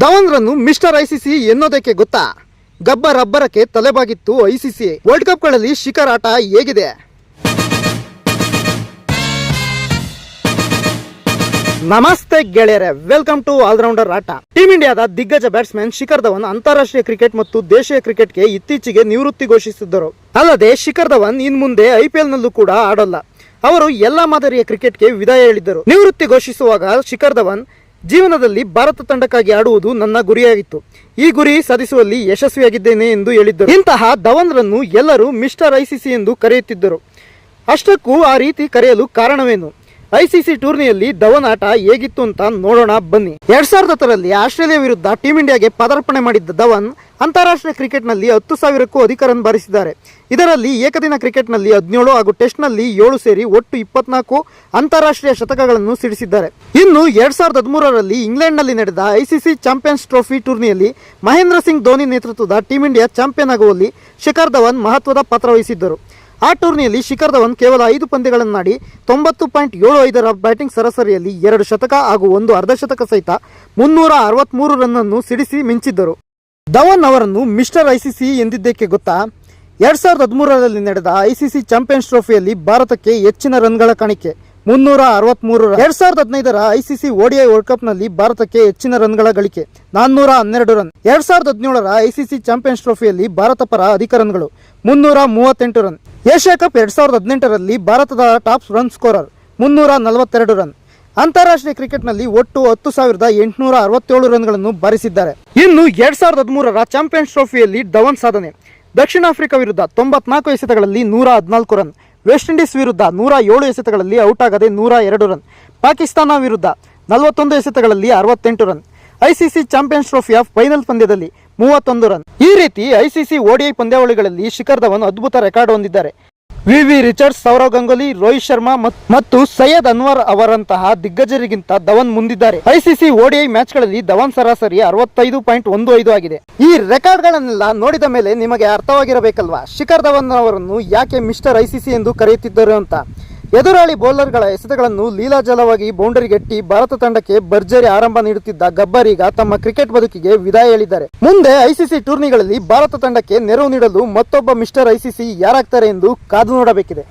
Dhawan run mister ICC ಎನ್ನೋದಕ್ಕೆ ಗೊತ್ತಾ? Gabbar ಅಬ್ಬರಕ್ಕೆ ತಲೆಬಾಗಿತ್ತು ICC. World ಕಪ್ಗಳಲ್ಲಿ Shikhar ಆಟ ಹೇಗಿದೆ? ನಮಸ್ತೆ ಗೆಳೆಯರೆ, ವೆಲ್ಕಮ್ ಟು ಆಲ್ರೌಂಡರ್ ಆಟ. ಟೀಮ್ ಇಂಡಿಯಾದ ದಿಗ್ಗಜ ಬ್ಯಾಟ್ಸ್ಮನ್ ಶಿಖರ್ ಧವನ್ ಅಂತಾರಾಷ್ಟ್ರೀಯ ಕ್ರಿಕೆಟ್ ಮತ್ತು ದೇಶೀಯ ಕ್ರಿಕೆಟ್ಗೆ ಇತ್ತೀಚೆಗೆ ನಿವೃತ್ತಿ ಘೋಷಿಸಿದ್ದರು. ಅಲ್ಲದೆ ಶಿಖರ್ ಧವನ್ ಇನ್ ಮುಂದೆ ಐಪಿಎಲ್ ನಲ್ಲೂ ಕೂಡ ಆಡೋಲ್ಲ. ಅವರು ಎಲ್ಲಾ ಮಾದರಿಯ ಕ್ರಿಕೆಟ್ಗೆ ವಿದಾಯ ಹೇಳಿದ್ದರು. ನಿವೃತ್ತಿ ಘೋಷಿಸುವಾಗ ಶಿಖರ್ ಧವನ್, ಜೀವನದಲ್ಲಿ ಭಾರತ ತಂಡಕ್ಕಾಗಿ ಆಡುವುದು ನನ್ನ ಗುರಿಯಾಗಿತ್ತು. ಈ ಗುರಿ ಸಾಧಿಸುವಲ್ಲಿ ಯಶಸ್ವಿಯಾಗಿದ್ದೇನೆ ಎಂದು ಹೇಳಿದ್ದರು. ಇಂತಹ ಧವನ್ ರನ್ನು ಎಲ್ಲರೂ ಮಿಸ್ಟರ್ ಐಸಿಸಿ ಎಂದು ಕರೆಯುತ್ತಿದ್ದರು. ಅಷ್ಟಕ್ಕೂ ಆ ರೀತಿ ಕರೆಯಲು ಕಾರಣವೇನು? ಐಸಿಸಿ ಟೂರ್ನಿಯಲ್ಲಿ ಧವನ್ ಆಟ ಹೇಗಿತ್ತು ಅಂತ ನೋಡೋಣ ಬನ್ನಿ. 2010ರಲ್ಲಿ ಆಸ್ಟ್ರೇಲಿಯಾ ವಿರುದ್ಧ ಟೀಮ್ ಇಂಡಿಯಾಗೆ ಪದಾರ್ಪಣೆ ಮಾಡಿದ್ದ ಧವನ್ ಅಂತಾರಾಷ್ಟ್ರೀಯ ಕ್ರಿಕೆಟ್ನಲ್ಲಿ 10,000ಕ್ಕೂ ಅಧಿಕ ರನ್ ಬಾರಿಸಿದ್ದಾರೆ. ಇದರಲ್ಲಿ ಏಕದಿನ ಕ್ರಿಕೆಟ್ನಲ್ಲಿ 17 ಹಾಗೂ ಟೆಸ್ಟ್ನಲ್ಲಿ 7 ಸೇರಿ ಒಟ್ಟು 24 ಅಂತಾರಾಷ್ಟ್ರೀಯ ಶತಕಗಳನ್ನು ಸಿಡಿಸಿದ್ದಾರೆ. ಇನ್ನು 2013ರಲ್ಲಿ ಇಂಗ್ಲೆಂಡ್ನಲ್ಲಿ ನಡೆದ ಐಸಿಸಿ ಚಾಂಪಿಯನ್ಸ್ ಟ್ರೋಫಿ ಟೂರ್ನಿಯಲ್ಲಿ ಮಹೇಂದ್ರ ಸಿಂಗ್ ಧೋನಿ ನೇತೃತ್ವದ ಟೀಮ್ ಇಂಡಿಯಾ ಚಾಂಪಿಯನ್ ಆಗುವಲ್ಲಿ ಶಿಖರ್ ಧವನ್ ಮಹತ್ವದ ಪಾತ್ರ ವಹಿಸಿದ್ದರು. ಆ ಟೂರ್ನಿಯಲ್ಲಿ ಶಿಖರ್ ಧವನ್ ಕೇವಲ 5 ಪಂದ್ಯಗಳನ್ನಾಡಿ 90.75ರ ಬ್ಯಾಟಿಂಗ್ ಸರಾಸರಿಯಲ್ಲಿ 2 ಶತಕ ಹಾಗೂ 1 ಅರ್ಧಶತಕ ಸಹಿತ 363 ರನ್ ಅನ್ನು ಸಿಡಿಸಿ ಮಿಂಚಿದ್ದರು. ಧವನ್ ಅವರನ್ನು ಮಿಸ್ಟರ್ ಐಸಿಸಿ ಎಂದಿದ್ದಕ್ಕೆ ಗೊತ್ತಾ? 2013ರಲ್ಲಿ ನಡೆದ ಐಸಿಸಿ ಚಾಂಪಿಯನ್ಸ್ ಟ್ರೋಫಿಯಲ್ಲಿ ಭಾರತಕ್ಕೆ ಹೆಚ್ಚಿನ ರನ್ಗಳ ಕಾಣಿಕೆ 363 ರನ್. 2015ರ ಐಸಿಸಿ ಓಡಿಐ ವರ್ಲ್ಡ್ ಕಪ್ ನಲ್ಲಿ ಭಾರತಕ್ಕೆ ಹೆಚ್ಚಿನ ರನ್ಗಳ ಗಳಿಕೆ 412 ರನ್. 2017ರ ಐಸಿಸಿ ಚಾಂಪಿಯನ್ಸ್ ಟ್ರೋಫಿಯಲ್ಲಿ ಭಾರತ ಪರ ಅಧಿಕ ರನ್ಗಳು 338 ರನ್. ಏಷ್ಯಾ ಕಪ್ 2018ರಲ್ಲಿ ಭಾರತದ ಟಾಪ್ ರನ್ ಸ್ಕೋರರ್ 342 ರನ್. ಅಂತಾರಾಷ್ಟ್ರೀಯ ಕ್ರಿಕೆಟ್ನಲ್ಲಿ ಒಟ್ಟು 10,867 ರನ್ಗಳನ್ನು ಬಾರಿಸಿದ್ದಾರೆ. ಇನ್ನು 2013ರ ಚಾಂಪಿಯನ್ಸ್ ಟ್ರೋಫಿಯಲ್ಲಿ ಧವನ್ ಸಾಧನೆ: ದಕ್ಷಿಣ ಆಫ್ರಿಕಾ ವಿರುದ್ಧ 94 ಎಸೆತಗಳಲ್ಲಿ 114 ರನ್, ವೆಸ್ಟ್ ಇಂಡೀಸ್ ವಿರುದ್ಧ 107 ಎಸೆತಗಳಲ್ಲಿ ಔಟ್ ಆಗದೆ 102 ರನ್, ಪಾಕಿಸ್ತಾನ ವಿರುದ್ಧ 41 ಎಸೆತಗಳಲ್ಲಿ 68 ರನ್, ಐಸಿಸಿ ಚಾಂಪಿಯನ್ಸ್ ಟ್ರೋಫಿಯ ಫೈನಲ್ ಪಂದ್ಯದಲ್ಲಿ 31 ರನ್. ಈ ರೀತಿ ಐಸಿಸಿ ಓಡಿಐ ಪಂದ್ಯಾವಳಿಗಳಲ್ಲಿ ಶಿಖರ್ ಧವನ್ ಅದ್ಭುತ ರೆಕಾರ್ಡ್ ಹೊಂದಿದ್ದಾರೆ. ವಿ ರಿಚರ್ಡ್ಸ್, ಸೌರವ್ ಗಂಗೂಲಿ, ರೋಹಿತ್ ಶರ್ಮಾ ಮತ್ತು ಸೈಯದ್ ಅನ್ವರ್ ಅವರಂತಹ ದಿಗ್ಗಜರಿಗಿಂತ ಧವನ್ ಮುಂದಿದ್ದಾರೆ. ಐಸಿಸಿ ಓಡಿಐ ಮ್ಯಾಚ್ಗಳಲ್ಲಿ ಧವನ್ ಸರಾಸರಿ 65.15 ಆಗಿದೆ. ಈ ರೆಕಾರ್ಡ್ಗಳನ್ನೆಲ್ಲ ನೋಡಿದ ಮೇಲೆ ನಿಮಗೆ ಅರ್ಥವಾಗಿರಬೇಕಲ್ವಾ ಶಿಖರ್ ಧವನ್ ಅವರನ್ನು ಯಾಕೆ ಮಿಸ್ಟರ್ ಐಸಿಸಿ ಎಂದು ಕರೆಯುತ್ತಿದ್ದರು ಅಂತ. ಎದುರಾಳಿ ಬೌಲರ್ಗಳ ಎಸೆತಗಳನ್ನು ಲೀಲಾಜಲವಾಗಿ ಬೌಂಡರಿಗೆಟ್ಟಿ ಭಾರತ ತಂಡಕ್ಕೆ ಭರ್ಜರಿ ಆರಂಭ ನೀಡುತ್ತಿದ್ದ ಗಬ್ಬರ್ ಈಗ ತಮ್ಮ ಕ್ರಿಕೆಟ್ ಬದುಕಿಗೆ ವಿದಾಯ ಹೇಳಿದ್ದಾರೆ. ಮುಂದೆ ಐಸಿಸಿ ಟೂರ್ನಿಗಳಲ್ಲಿ ಭಾರತ ತಂಡಕ್ಕೆ ನೆರವು ನೀಡಲು ಮತ್ತೊಬ್ಬ ಮಿಸ್ಟರ್ ಐಸಿಸಿ ಯಾರಾಗ್ತಾರೆ ಎಂದು ಕಾದು ನೋಡಬೇಕಿದೆ.